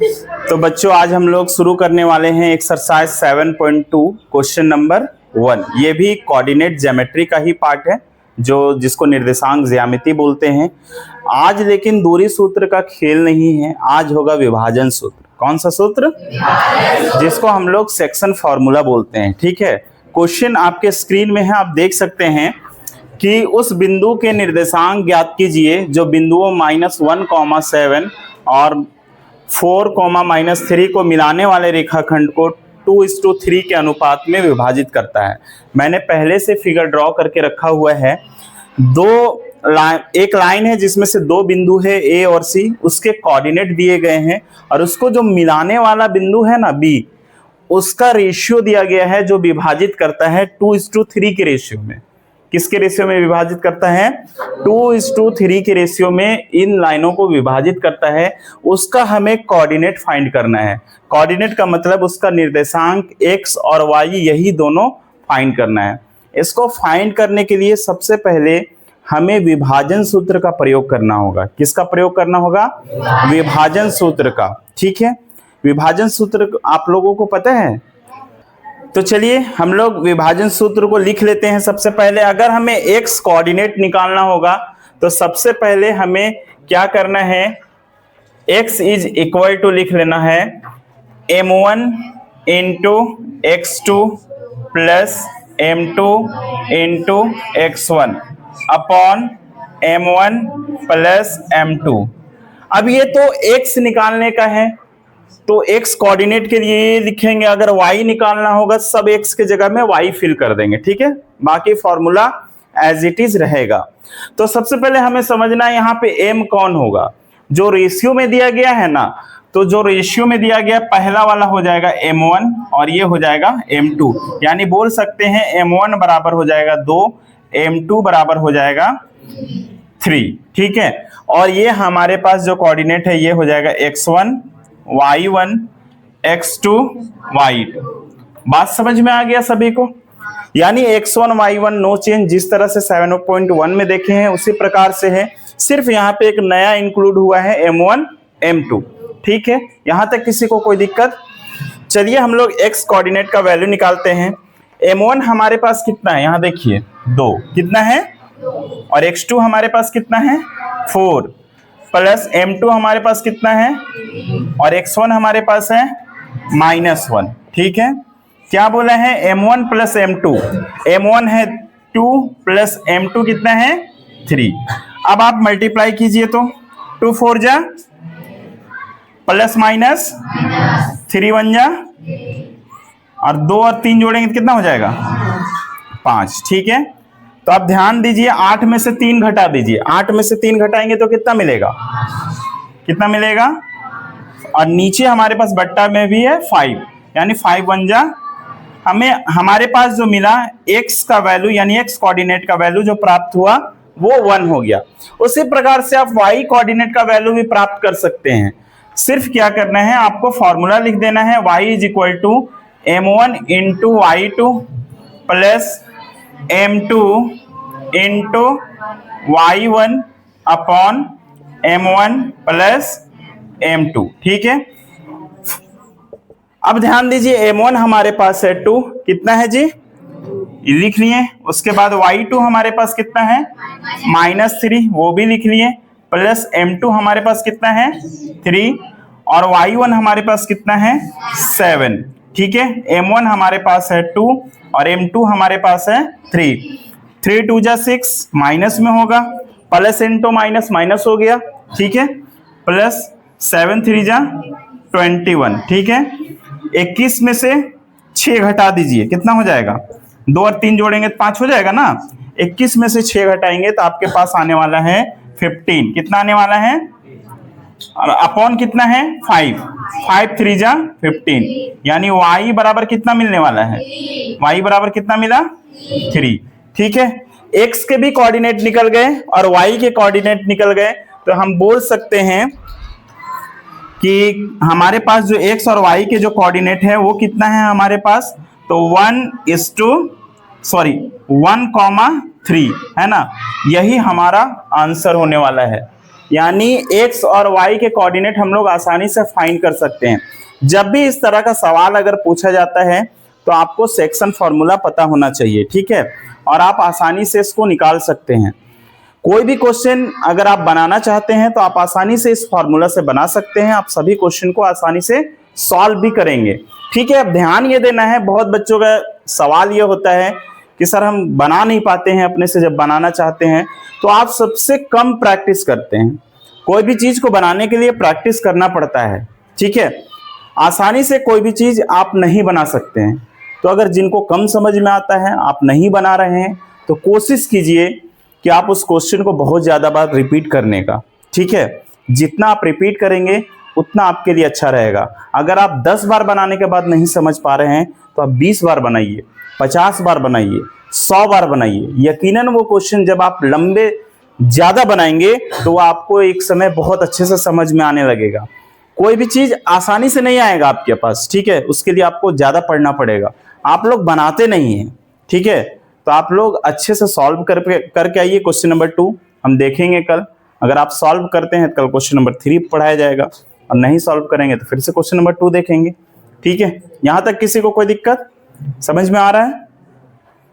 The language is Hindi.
तो बच्चों आज हम लोग शुरू करने वाले हैं एक्सरसाइज 7.2 क्वेश्चन नंबर 1। ये भी कोऑर्डिनेट ज्योमेट्री का ही पार्ट है जो जिसको निर्देशांक ज्यामिति बोलते हैं। आज लेकिन दूरी सूत्र का खेल नहीं है, आज होगा विभाजन सूत्र। कौन सा सूत्र? जिसको हम लोग सेक्शन फॉर्मूला बोलते हैं। ठीक है, क्वेश्चन आपके स्क्रीन में है, आप देख सकते हैं कि उस बिंदु के निर्देशांक ज्ञात कीजिए जो बिंदुओं -1, 7 और 4, -3 को मिलाने वाले रेखाखंड को 2:3 के अनुपात में विभाजित करता है। मैंने पहले से फिगर ड्रॉ करके रखा हुआ है। एक लाइन है जिसमें से दो बिंदु है ए और सी, उसके कोऑर्डिनेट दिए गए हैं और उसको जो मिलाने वाला बिंदु है ना बी, उसका रेशियो दिया गया है जो विभाजित करता है 2:3 के रेशियो में। किसके रेशियो में विभाजित करता है? 2:3 के रेशियो में इन लाइनों को विभाजित करता है। उसका हमें कोऑर्डिनेट फाइंड करना है। कोऑर्डिनेट का मतलब उसका निर्देशांक x और y, यही दोनों फाइंड करना है। इसको फाइंड करने के लिए सबसे पहले हमें विभाजन सूत्र का प्रयोग करना होगा। किसका प्रयोग करना होगा? विभाजन सूत्र का। ठीक है, विभाजन सूत्र आप लोगों को पता है? तो चलिए हम लोग विभाजन सूत्र को लिख लेते हैं। सबसे पहले अगर हमें x कोऑर्डिनेट निकालना होगा तो सबसे पहले हमें क्या करना है? x इज इक्वल टू लिख लेना है m1 into x2 plus m2 into x1 upon m1 plus m2। अब ये तो x निकालने का है तो x कोऑर्डिनेट के लिए लिखेंगे। अगर y निकालना होगा सब x के जगह में y फिल कर देंगे। ठीक है, बाकी फॉर्मूला एज इट इज रहेगा। तो सबसे पहले हमें समझना है यहाँ पे m कौन होगा। जो रेशियो में दिया गया है ना, तो जो रेशियो में दिया गया पहला वाला हो जाएगा m1 और ये हो जाएगा m2। यानी बोल सकते हैं m1 बराबर हो जाएगा 2, m2 बराबर हो जाएगा 3। ठीक है, और ये हमारे पास जो कोऑर्डिनेट है ये हो जाएगा x1 y1 x2 y2। बात समझ में आ गया सभी को? यानी x1 y1 नो चेंज, जिस तरह से 7.1 में देखे हैं उसी प्रकार से है। सिर्फ यहाँ पे एक नया इंक्लूड हुआ है m1 m2। ठीक है, यहां तक किसी को कोई दिक्कत? चलिए हम लोग x कोऑर्डिनेट का वैल्यू निकालते हैं। m1 हमारे पास कितना है? यहाँ देखिए 2 कितना है, और x2 हमारे पास कितना है 4, प्लस m2 हमारे पास कितना है, और x1 हमारे पास है -1। ठीक है, क्या बोला है? m1 plus m2। m1 है 2 प्लस m2 कितना है 3। अब आप मल्टीप्लाई कीजिए तो 2 4 जा प्लस माइनस 3 1 जा, और 2 और 3 जोड़ेंगे तो कितना हो जाएगा 5। ठीक है, तो आप ध्यान दीजिए 8 में से 3 घटा दीजिए। 8 में से 3 घटाएंगे तो कितना मिलेगा? कितना मिलेगा? और नीचे हमारे पास बट्टा में भी है 5, यानी 5 1 जा। हमें हमारे पास जो मिला x का वैल्यू यानी x कोऑर्डिनेट का वैल्यू जो प्राप्त हुआ वो 1 हो गया। उसी प्रकार से आप y कोऑर्डिनेट का वैल्यू भी प्राप्त कर सकते हैं। सिर्फ क्या करना है, आपको फॉर्मूला लिख देना है y is equal to m1 into y2 plus m2 into y1 upon m1 plus m2। ठीक है, अब ध्यान दीजिए m1 हमारे पास है 2, कितना है जी? लिख लिए। उसके बाद y2 हमारे पास कितना है -3, वो भी लिख लिए। प्लस m2 हमारे पास कितना है 3, और y1 हमारे पास कितना है 7। ठीक है, m1 हमारे पास है 2 और m2 हमारे पास है 3। 3 2 जा 6, माइनस में होगा, प्लस इंटू माइनस माइनस हो गया। ठीक है, प्लस 7 3 जा 21। ठीक है, 21 में से 6 घटा दीजिए, कितना हो जाएगा? 2 और 3 जोड़ेंगे तो 5 हो जाएगा ना। 21 में से 6 घटाएंगे तो आपके पास आने वाला है 15। कितना आने वाला है? और अपॉन कितना है 5, 5 3 जा 15, यानी y बराबर कितना मिलने वाला है? y बराबर कितना मिला 3। ठीक है, x के भी कोऑर्डिनेट निकल गए और y के कोऑर्डिनेट निकल गए, तो हम बोल सकते हैं कि हमारे पास जो x और y के जो कोऑर्डिनेट है वो कितना है हमारे पास? तो 1:3 है ना, यही हमारा आंसर होने वाला है। यानी x और y के कोऑर्डिनेट हम लोग आसानी से फाइंड कर सकते हैं। जब भी इस तरह का सवाल अगर पूछा जाता है तो आपको सेक्शन फॉर्मूला पता होना चाहिए, ठीक है, और आप आसानी से इसको निकाल सकते हैं। कोई भी क्वेश्चन अगर आप बनाना चाहते हैं तो आप आसानी से इस फॉर्मूला से बना सकते हैं। आप सभी क्वेश्चन को आसानी से सॉल्व भी करेंगे, ठीक है। अब ध्यान ये देना है, बहुत बच्चों का सवाल ये होता है कि सर हम बना नहीं पाते हैं अपने से, जब बनाना चाहते हैं तो आप सबसे कम प्रैक्टिस करते हैं। कोई भी चीज को बनाने के लिए प्रैक्टिस करना पड़ता है, ठीक है। आसानी से कोई भी चीज आप नहीं बना सकते हैं। तो अगर जिनको कम समझ में आता है, आप नहीं बना रहे हैं, तो कोशिश कीजिए कि आप उस क्वेश्चन को बहुत ज्यादा बार रिपीट करने का, ठीक है। जितना आप रिपीट करेंगे उतना आपके लिए अच्छा रहेगा। अगर आप 10 बार बनाने के बाद नहीं समझ पा रहे हैं तो आप 20 बार बनाइए, 50 बार बनाइए, 100 बार बनाइए। यकीनन वो क्वेश्चन जब आप लंबे ज्यादा बनाएंगे तो वो आपको एक समय बहुत अच्छे से समझ में आने लगेगा। कोई भी चीज आसानी से नहीं आएगा आपके पास, ठीक है, उसके लिए आपको ज्यादा पढ़ना पड़ेगा। आप लोग बनाते नहीं हैं, ठीक है, तो आप लोग अच्छे से सॉल्व करके आइए। क्वेश्चन नंबर 2 हम देखेंगे कल। अगर आप सॉल्व करते हैं तो कल क्वेश्चन नंबर 3 पढ़ाया जाएगा, और नहीं सॉल्व करेंगे तो फिर से क्वेश्चन नंबर 2 देखेंगे, ठीक है। यहां तक किसी को कोई दिक्कत समझ में आ रहा है?